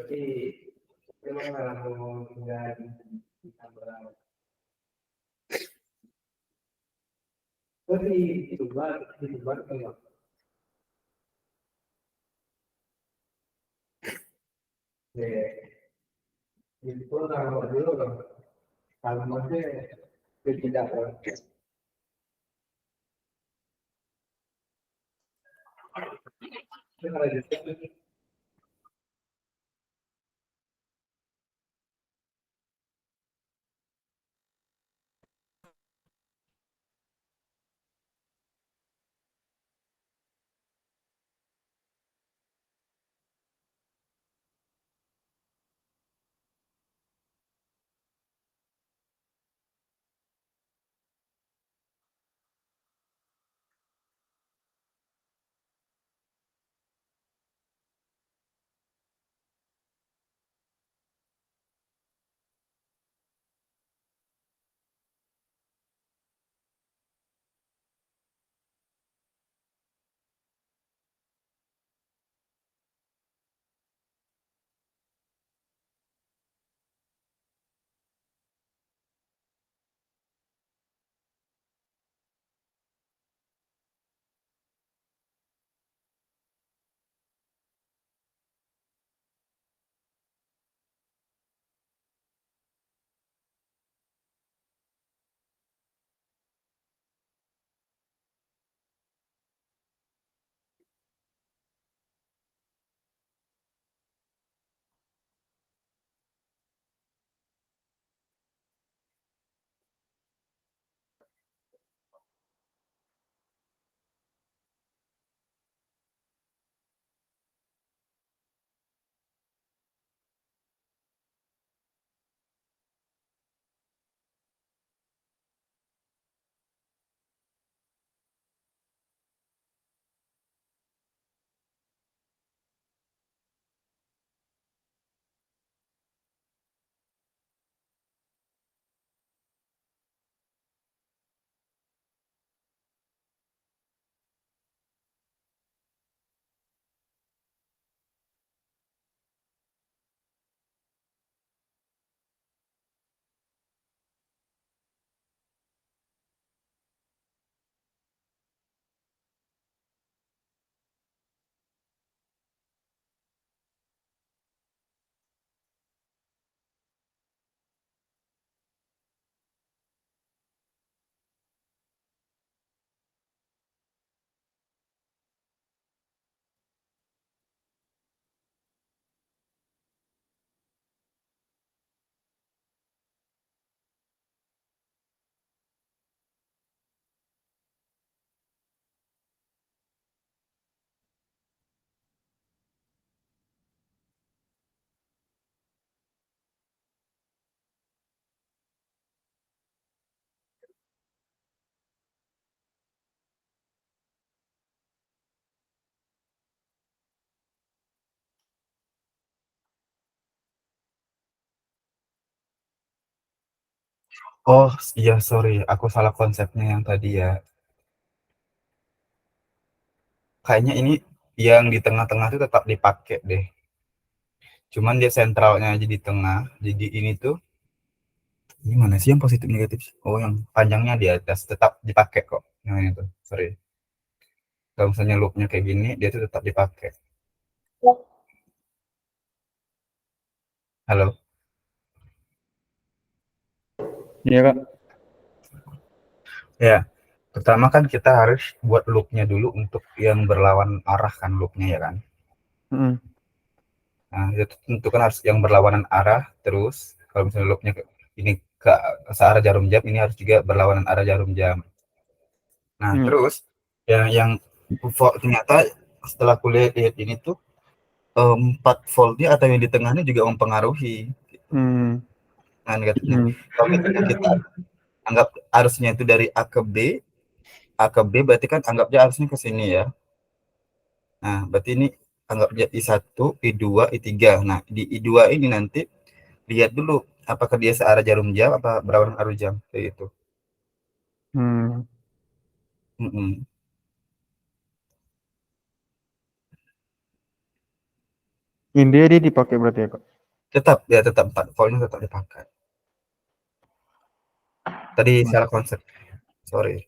berarti memang kalau tinggal ditambah. Tapi itu bar kalau itu kalau dulu kalau masih tidak Oh, iya sorry, aku salah konsepnya yang tadi ya. Kayaknya ini yang di tengah-tengah itu tetap dipakai deh. Cuman dia sentralnya aja di tengah. Jadi ini tuh gimana sih yang positif negatif? Oh, yang panjangnya di atas tetap dipakai kok. Yang ini tuh, sorry. Kalau misalnya loopnya kayak gini, dia tuh tetap dipakai. Halo? Iya Kak. Ya, pertama kan kita harus buat loopnya dulu untuk yang berlawan arah kan loopnya ya kan. Mm. Nah, itu tentu kan harus yang berlawanan arah terus. Kalau misalnya loopnya ini ke searah jarum jam, ini harus juga berlawanan arah jarum jam. Nah, Mm. terus yang ternyata setelah kuliah lihat ini tuh 4 voltnya atau yang di tengahnya juga mempengaruhi. Mm. Nah, negatifnya. Mm. Tapi kita anggap arusnya itu dari A ke B berarti kan anggapnya arusnya ke sini ya. Nah, berarti ini anggapnya I1, I2, I3. Nah, di I2 ini nanti lihat dulu apakah dia searah jarum jam apa berlawanan arus jam kayak gitu. Mm. Mm-mm. India dia dipakai berarti ya, Kak? Tetap 4 voltnya tetap dipakai. Tadi salah konsep. Sorry.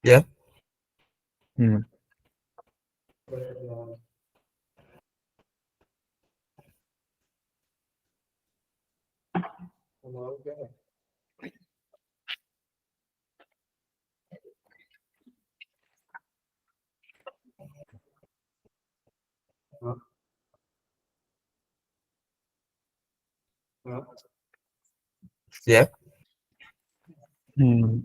Ya, Hmm. ya. Hmm.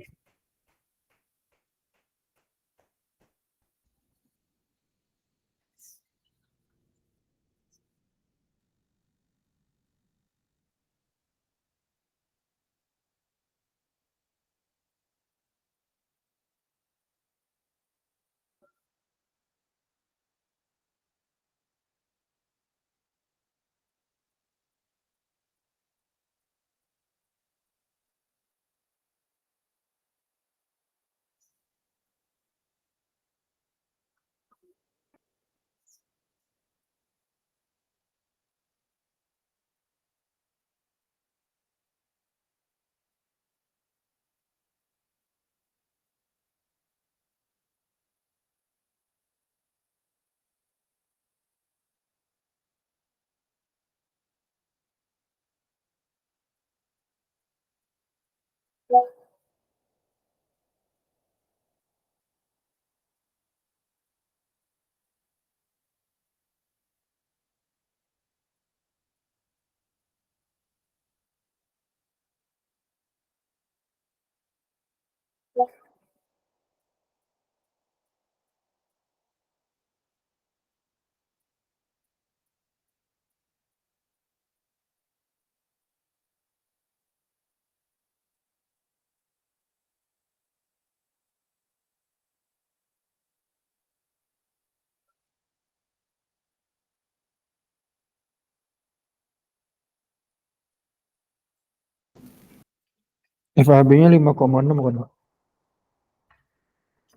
FAB-nya 5,6 kan, Pak?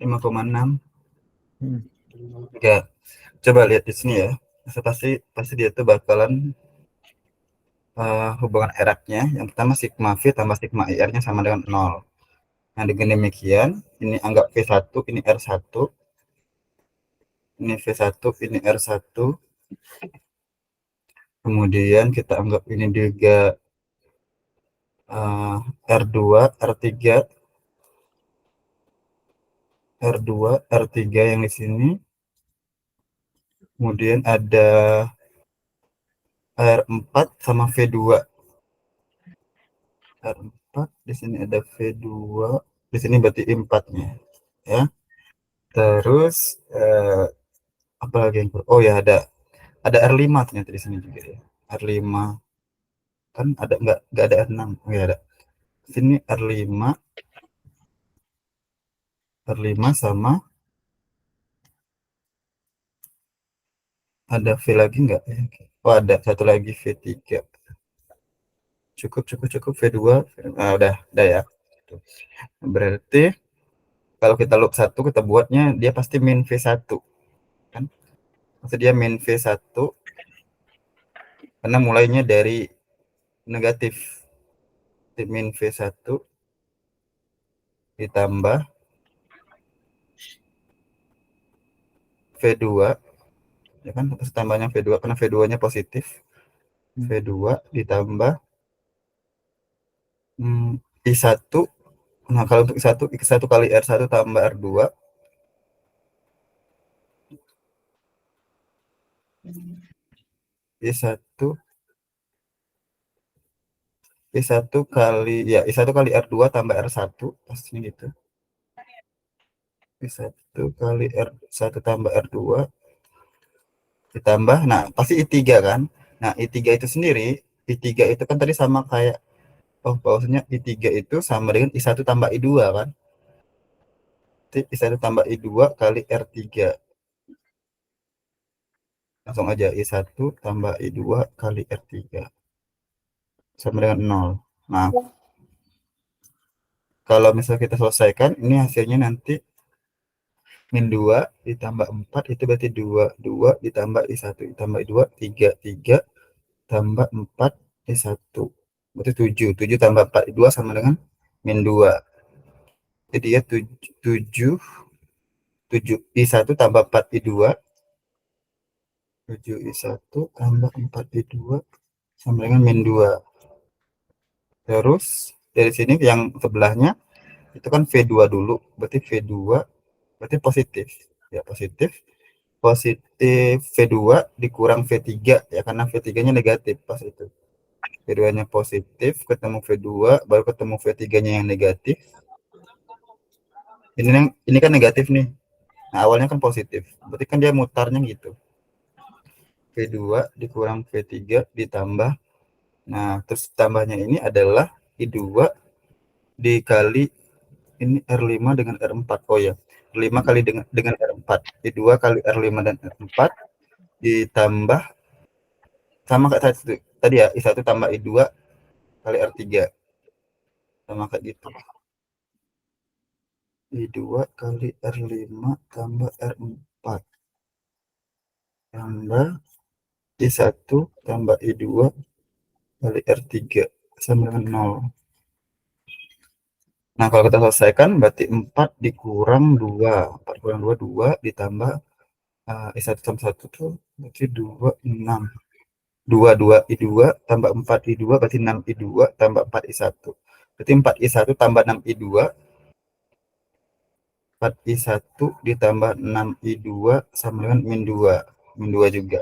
5,6. Hmm. Ya, coba lihat di sini ya. Pasti dia tuh bakalan hubungan eratnya. Yang pertama sigma V tambah sigma IR-nya sama dengan 0. Nah, dengan demikian, ini anggap V1, ini R1, ini V1, ini R1. Kemudian kita anggap ini juga R2, R3, R2, R3 yang di sini. Kemudian ada R4 sama V2. R4, di sini ada V2, di sini berarti 4-nya ya. Terus apa lagi yang oh ya, ada R5 ternyata di sini juga ya. R5 kan ada nggak ada R6. Oh ya, ada. Sini R5 sama ada V lagi nggak ya? Oh, ada satu lagi V3. Cukup V2. Udah ya. Berarti kalau kita loop 1, kita buatnya dia pasti min V1 kan. Maksud dia min V1 karena mulainya dari negatif. Min V1 ditambah V2 ya kan, terus tambahnya V2 karena V2-nya positif. V2 ditambah I1. Nah, kalau untuk I1 kali R1 tambah R2. I1 kali R2 tambah R1 pastinya gitu. I1 kali R1 tambah R2 ditambah, nah pasti I3 kan. Nah, I3 itu sendiri, I3 itu kan tadi sama kayak, bahwasanya I3 itu sama dengan I1 tambah I2 kan. Jadi I1 tambah I2 kali R3. Langsung aja I1 tambah I2 kali R3 sama dengan 0. Nah, kalau misalnya kita selesaikan, ini hasilnya nanti min 2 ditambah 4 itu berarti 2. 2 ditambah I1 ditambah I2 3. 3 tambah 4 I1 berarti 7. 7 tambah 4 I2 sama dengan min 2. Jadi dia 7 I1 tambah 4 I2. 7 I1 tambah 4 I2 sama dengan min 2. Terus dari sini yang sebelahnya itu kan V2 dulu, berarti V2 berarti positif. Ya, positif V2 dikurang V3 ya, karena V3-nya negatif pas itu. V2-nya positif, ketemu V2, baru ketemu V3-nya yang negatif. Ini kan negatif nih. Nah, awalnya kan positif. Berarti kan dia mutarnya gitu. V2 dikurang V3 ditambah. Nah, terus tambahnya ini adalah I2 dikali ini R5 dengan R4. Oh ya, R5 kali dengan R4. I2 kali R5 dan R4 ditambah sama kayak tadi ya, I1 tambah I2 kali R3. Sama kayak gitu. I2 kali R5 tambah R4 tambah I1 tambah I2 kali R3 sama dengan 0. Nah, kalau kita selesaikan berarti 4 dikurang 2. 4 kurang 2, 2 ditambah I1 tambah 1 tuh berarti 2, 6. 2, 2 I2 tambah 4 I2 berarti 6 I2 tambah 4 I1. Berarti 4 I1 tambah 6 I2. 4 I1 ditambah 6 I2 sama dengan min 2. Min 2 juga.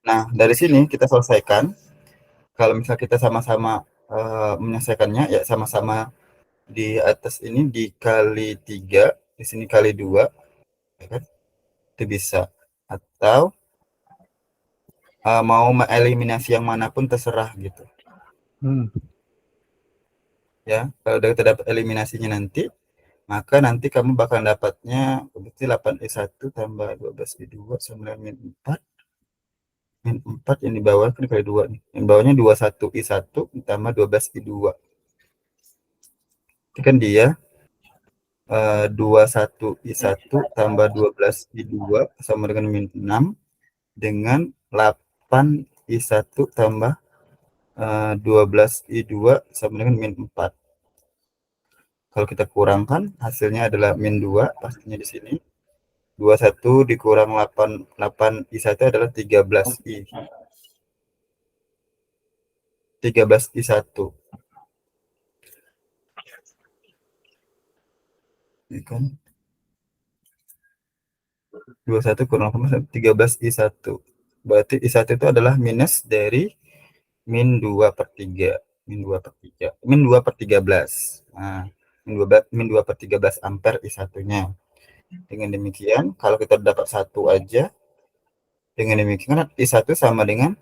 Nah, dari sini kita selesaikan. Kalau misal kita sama-sama menyelesaikannya, ya sama-sama di atas ini dikali 3, di sini kali 2, ya kan? Itu bisa. Atau mau mengeliminasi yang manapun terserah gitu. Ya, kalau udah kita dapat eliminasinya nanti, maka nanti kamu bakal dapatnya berarti 8I1 tambah 12I2 sama dengan min 4. Min 4 yang di bawah kan kali 2 nih. Yang bawahnya 21I1 ditambah 12I2. Itu kan dia 21I1 tambah 12I2 sama dengan min 6 dengan 8I1 tambah 12I2 sama dengan min 4. Kalau kita kurangkan hasilnya adalah min 2 pastinya di sini. 21 dikurang 8I1 adalah 13I. 13I1. Ini kan 21 kurang 13I1. Berarti I1 itu adalah minus dari min 2/3. Min 2/3. Min 2/13. Nah, min 2/13 ampere I1-nya. Dengan demikian, kalau kita dapat 1 aja, dengan demikian I1 sama dengan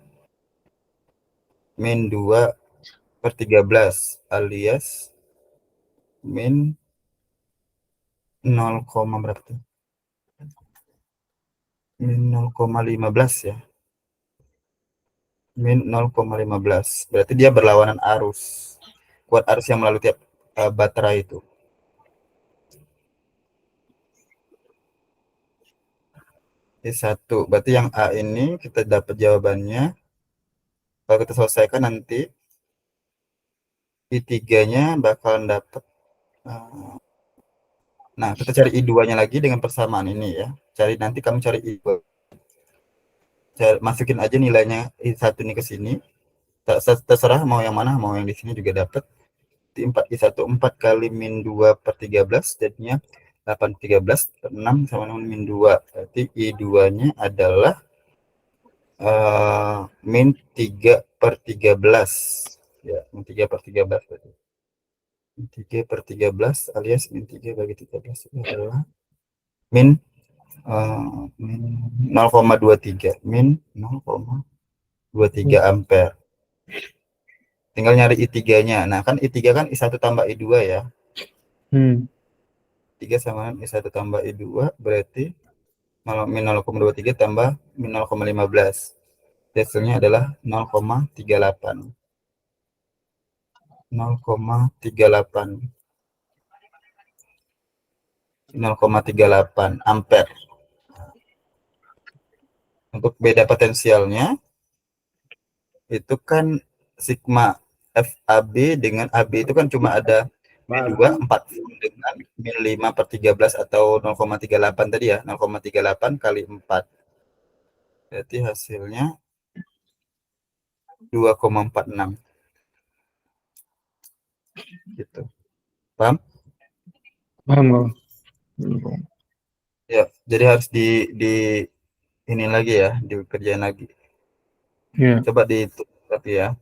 min 2/13 alias min 0, berapa? Min 0,15 ya. Min 0,15. Berarti dia berlawanan arus. Kuat arus yang melalui tiap baterai itu. I1. Berarti yang A ini kita dapat jawabannya. Kalau kita selesaikan nanti I3-nya bakalan dapat. Nah, kita cari I2-nya lagi dengan persamaan ini ya. Nanti kamu cari I2. Masukin aja nilainya I1 ini ke sini. Terserah mau yang mana, mau yang di sini juga dapat. 4I1 4 kali min 2 per 13 jadinya 8 13 per 6 sama dengan min 2. Berarti I2-nya adalah min 3 per 13. Ya, min 3 per 13 berarti. Min 3 per 13 alias min 3 bagi 13 itu adalah min 0,23 min 0,23 ampere. Tinggal nyari I3-nya. Nah, kan I3 kan I1 tambah I2 ya. 3 sama I1 tambah I2 berarti min 0,23 tambah min 0,15. Hasilnya adalah 0,38. 0,38 ampere. Untuk beda potensialnya itu kan sigma FAB dengan AB itu kan cuma ada min 2 4 dengan min 5 per 13 atau 0,38 tadi ya, 0,38 kali 4. Berarti hasilnya 2,46 gitu. Paham? Paham. Ya, jadi harus di ini lagi ya, dikerjain lagi. Iya. Coba dihitung tapi ya.